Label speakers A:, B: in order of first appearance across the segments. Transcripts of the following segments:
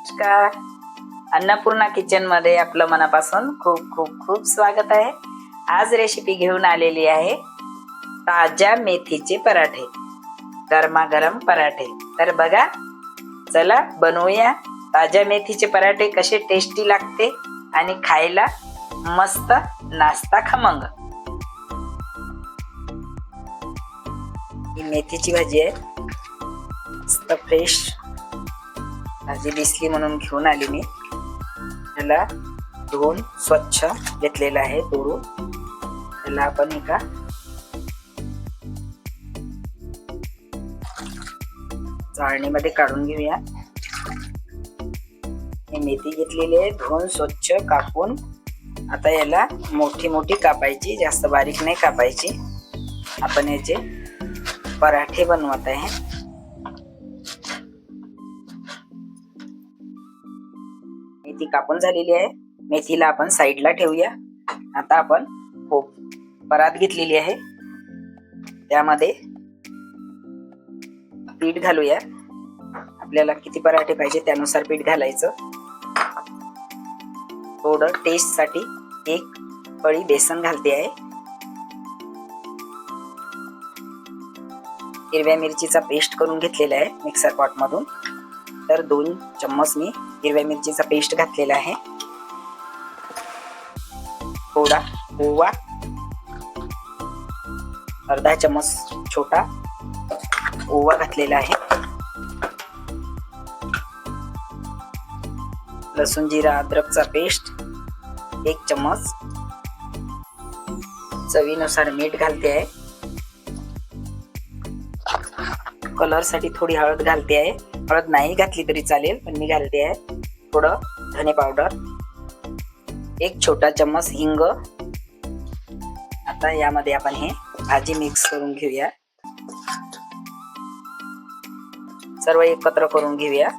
A: नमस्कार. अन्नपूर्णा किचन मध्ये आपलं मनापासून खूप खूप खूप स्वागत आहे. आज रेसिपी घेऊन आलेली आहे ताज्या मेथीचे पराठे, गरमागरम पराठे. तर बघा, चला बनवूया ताज्या मेथीचे पराठे. कसे टेस्टी लागते आणि खायला मस्त नाश्ता खमंग. ही मेथीची भाजी आहे, मस्त फ्रेश भाजी दिसली म्हणून घेऊन आली मी. त्याला धुवून स्वच्छ घेतलेला आहे तोडून. त्याला आपण एका चाळणीमध्ये काढून घेऊया. ही मेथी घेतलेली आहे, धुवून स्वच्छ कापून. आता याला मोठी मोठी कापायची, जास्त बारीक नाही कापायची. आपण याचे पराठे बनवत आहे. मेथी कापून झालेली आहे. मेथीला आपण साईडला ठेवूया. आता आपण परात घेतलेली आहे, त्यामध्ये पीठ घालूया. आपल्याला किती पराठे पाहिजे त्यानुसार पीठ घालायचं. थोडं टेस्ट साठी एक पळी बेसन घालते आहे. हिरव्या मिरचीचा पेस्ट करून घेतलेला आहे मिक्सर पॉट मधून. तर 2 चम्मच मी हिरव्या मिरचीचा पेस्ट घातलेला आहे. थोडा ओवा, अर्धा चम्मच छोटा ओवा घातलेला आहे. लसूण जिरा अद्रकचा पेस्ट 1 चम्मच. चवीनुसार मीठ घालते आहे. कलर साठी थोडी हळद घालते आहे. हळद नाही घातली तरी चालेल, पण मी घालते आहे. थोडं धने पावडर, 1 छोटा चम्मच हिंग. आता यामध्ये आपण हे भाजी मिक्स करून घेऊया. सर्व एकत्र करून घेऊया.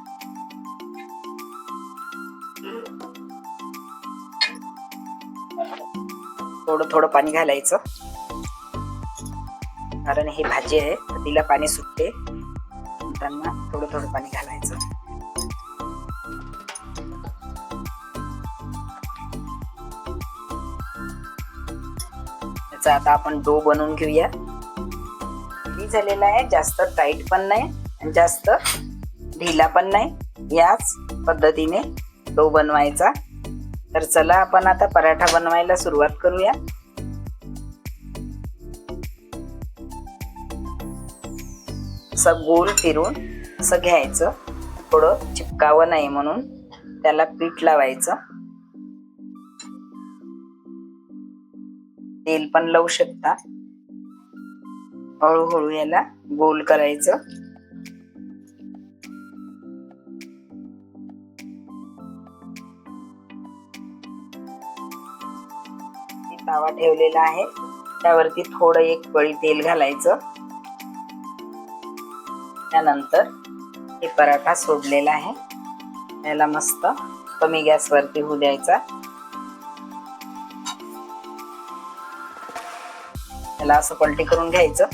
A: थोडं थोडं पाणी घालायचं, कारण ही भाजी आहे तर तिला पाणी सुटते. त्यांना थोडं थोडं पाणी घालायचं. याचा आता आपण डो बनवून घेऊया. ही झालेला आहे, जास्त टाईट पण नाही आणि जास्त ढिला पण नाही. याच पद्धतीने डो बनवायचा. तर चला आपण आता पराठा बनवायला सुरुवात करूया. असं गोल फिरून असं घ्यायचं. थोडं चिपकावं नाही म्हणून त्याला पीठ लावायचं. तेल पण लावू शकता. हळूहळू याला गोल करायचं. तवा ठेवलेला आहे, त्यावरती थोडं एक पळी तेल घालायचं. त्यानंतर हे पराठा सोडलेला आहे, याला मस्त कमी गॅस वरती होऊ द्यायचा. याला असं पलटी करून घ्यायचं.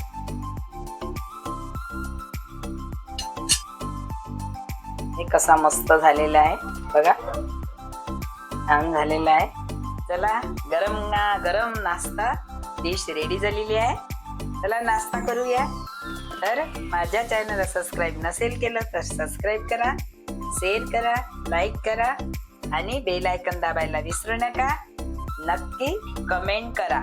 A: हे कसा मस्त झालेला आहे बघा, छान झालेला आहे. चला, गरम ना गरम नाश्ता डिश रेडी झालेली आहे. चला नाश्ता करूया. तर माझ्या चॅनलला सबस्क्राईब नसेल केलं तर सबस्क्राईब करा, शेअर करा, लाईक करा आणि बेल आयकॉन दाबायला विसरू नका. नक्की कमेंट करा.